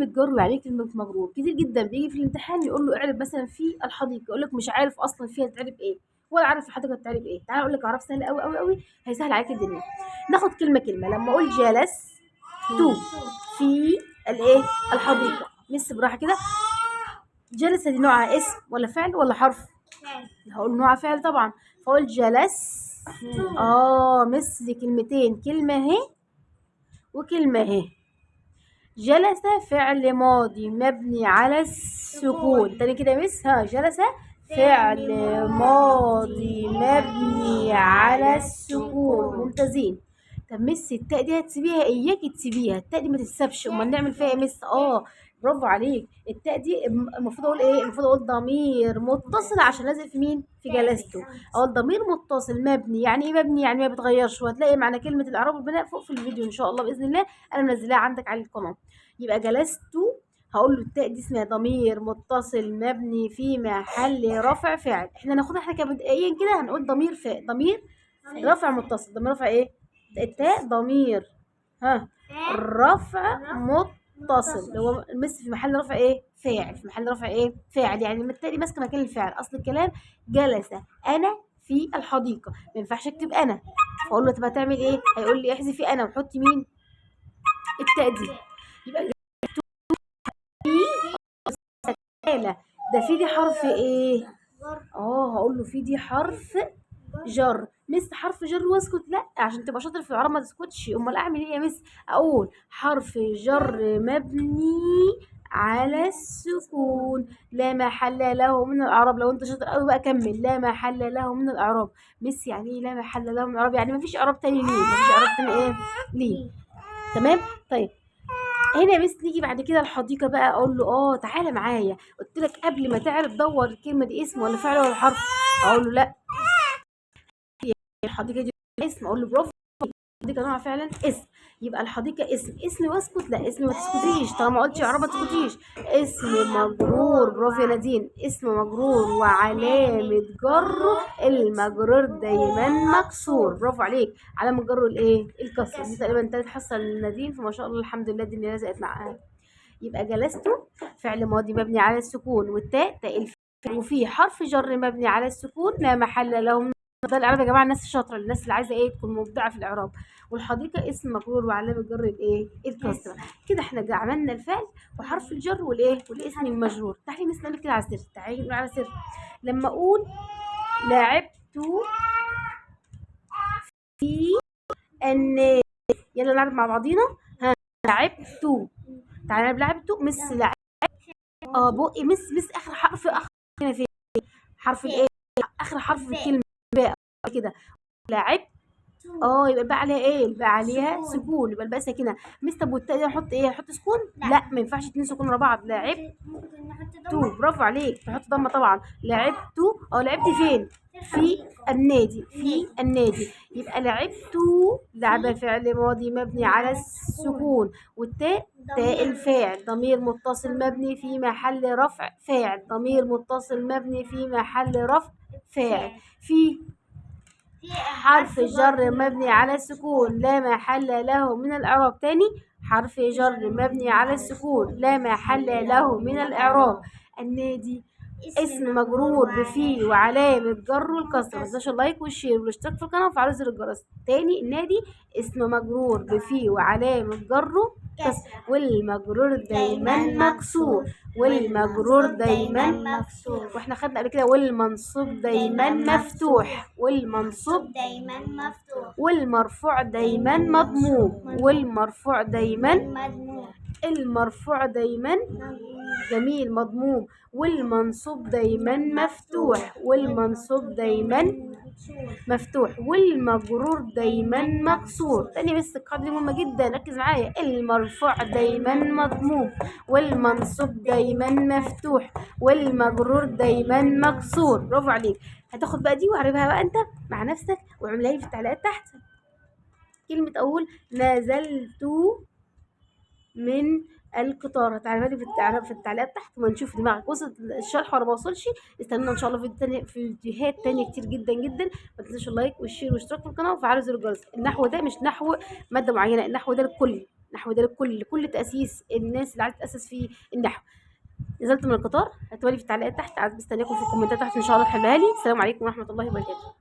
كلمة جر ويعني إيه كلمة مجرور. كتير جدًا بييجي في الامتحان يقول له اعرب مثلًا في الحديقة، يقول لك مش عارف أصلًا فيها تتعرب إيه، ولا عارف الحديقة تتعرب إيه. تعالَ أقول لك أعراب سهلة أوي، أوي، أوي، هيسهّل عليك الدنيا. ناخد كلمة، كلمة. لمّا أقول جلست في الإيه، الحديقة. مِس بالراحة كده. جلس دي نوعها اسم والّا فعل والّا حرف؟ هاقول نوعها فعل طبعًا، فاقول مِس دي كلمتين، كلمة أهي وكلمة أهي. جلس فعل ماضي مبني على السكون. تاني كده يا مس. جلس فعل ماضي مبني على السكون. ممتازين. طب مس التاء دي هتسيبيها؟ اياكي تسيبيها، التاء دي ما تتسابش. امال نعمل فيها يا مس؟ برافو عليك. التاء دي المفروض اقول ايه؟ المفروض اقول ضمير متصل عشان لازق في مين؟ في جلسته. اقول ضمير متصل مبني. يعني ايه مبني؟ يعني ما بيتغيرش. وهتلاقي معنى كلمه الاعراب والبناء فوق في الفيديو ان شاء الله باذن الله، انا منزلاها عندك على القناه. يبقى جلست، هقول له التاء دي اسمها ضمير متصل مبني في محل رفع فاعل. احنا ناخدها احنا كبدئيا كده، هنقول ضمير ضمير رفع متصل. ضمير رفع ايه؟ التاء ضمير رفع متصل، اللي هو المس في محل رفع ايه؟ فاعل. في محل رفع ايه؟ فاعل. يعني التاء دي ماسكه مكان الفعل. اصل الكلام جلس انا في الحديقه، ما ينفعش اكتب انا. فاقول له طب هتعمل ايه؟ هيقول لي احذفي انا وحطي مين؟ التاء دي. يبقى ده في دي حرف ايه؟ هقول له في دي حرف جر. مس حرف جر واسكت؟ لا، عشان تبقى شاطر في العرب ما تسكتش. امال اعمل ايه يا مس؟ اقول حرف جر مبني على السكون لا محل له من الاعراب. لو انت شاطر قوي بقى كمل. لا محل له من الاعراب. مس يعني ايه لا محل له من الاعراب؟ يعني مفيش اعراب تاني ليه، مفيش اعراب تاني ايه ليه. تمام. طيب هنا بس نيجي بعد كده الحديقة بقى. اقول له تعالى معايا، قلت لك قبل ما تعرف دور الكلمة دي اسم ولا فعل ولا حرف. اقول له لا، الحديقة دي اسم. اقول له برافو، الحديقة نوع فعلا اسم. يبقى الحديقة اسم واسكت؟ لا، اسم ما تسكتيش. طالما قلتي اعراب ما تسكتيش. اسم مجرور، برافو يا نادين. اسم مجرور وعلامة جره المجرور دايما مكسور. برافو عليك. علامة جره الايه؟ الكسر. دي تقريبا تالت حصة لنادين، فما شاء الله الحمد لله الدنيا لزقت معاها. يبقى جلسته فعل ماضي مبني على السكون، والتاء تاء الفعل، وفيه حرف جر مبني على السكون لا محل له من. ده الاعراب يا جماعه، الناس الشاطره، الناس اللي عايزه تكون مبدعه في الاعراب. والحديقه اسم مجرور وعلامه جر الكسره. كده احنا عملنا الفعل وحرف الجر والاسم المجرور. تعالي نسال كده على سر. تعالي نقول على سر. لما اقول لعبت في النادي، يلا نلعب مع بعضينا. لعبت. تعالى لعبت مس لعبت. بقي مس اخر حرف هنا فين؟ حرف الايه؟ اخر حرف في الكلمه باء كده. لعبت. يبقى الباء عليها ايه؟ الباء عليها سكون، يبقى الباء ساكنه. مس طب والتاء دي نحط ايه؟ نحط سكون؟ لا، ما ينفعش اتنين سكون ورا بعض. لعبت. برافو عليك. نحط ضمه طبعا. لعبت. لعبت فين؟ في النادي. في النادي. يبقى لعبت لعب فعل ماضي مبني على السكون، والتاء تاء الفاعل ضمير متصل مبني في محل رفع فاعل. ضمير متصل مبني في محل رفع فاعل. في حرف جر مبني على السكون لا محل له من الإعراب. تاني، حرف جر مبني على السكون لا محل له من الإعراب. النادي اسم مجرور بفي وعلامة جره الكسرة. ما تنساش اللايك والشير والاشتراك في القناة وفعلوا زر الجرس. تاني، النادي اسم مجرور بفي وعلامة جره كسر، والمجرور دايما مكسور. والمجرور دايما مكسور. واحنا خدنا قبل كده والمنصوب دايما مفتوح. والمنصوب دايما مفتوح. والمرفوع دايما مضموم. والمرفوع دايما المرفوع دايما جميل مضموم. والمنصوب دايما مفتوح. والمنصوب دايما مفتوح. والمجرور دايما مكسور. تاني بس القاعدة دي مهمة جدا، ركز معايا. المرفوع دايما مضموم، والمنصوب دايما مفتوح، والمجرور دايما مكسور. برافو عليك. هتاخد بقى دي وعربها بقى انت مع نفسك واعملها لي في التعليقات تحت. كلمة اقول نزلت من القطار، هتعرفها لي في التعليقات تحت، وما نشوف دماغك وصلت الشرح ولا ما وصلش. استنونا ان شاء الله في فيديوهات تانية كتير جدا جدا. ما تنساش اللايك والشير والاشتراك في القناه وفعلوا زر الجرس. النحو ده مش نحو ماده معينه، النحو ده للكل. نحو ده كل تاسيس الناس اللي عايزه تاسس في النحو. نزلت من القطار، هتولي في التعليقات تحت، مستنياكم في الكومنتات تحت ان شاء الله تحلها لي. السلام عليكم ورحمه الله وبركاته.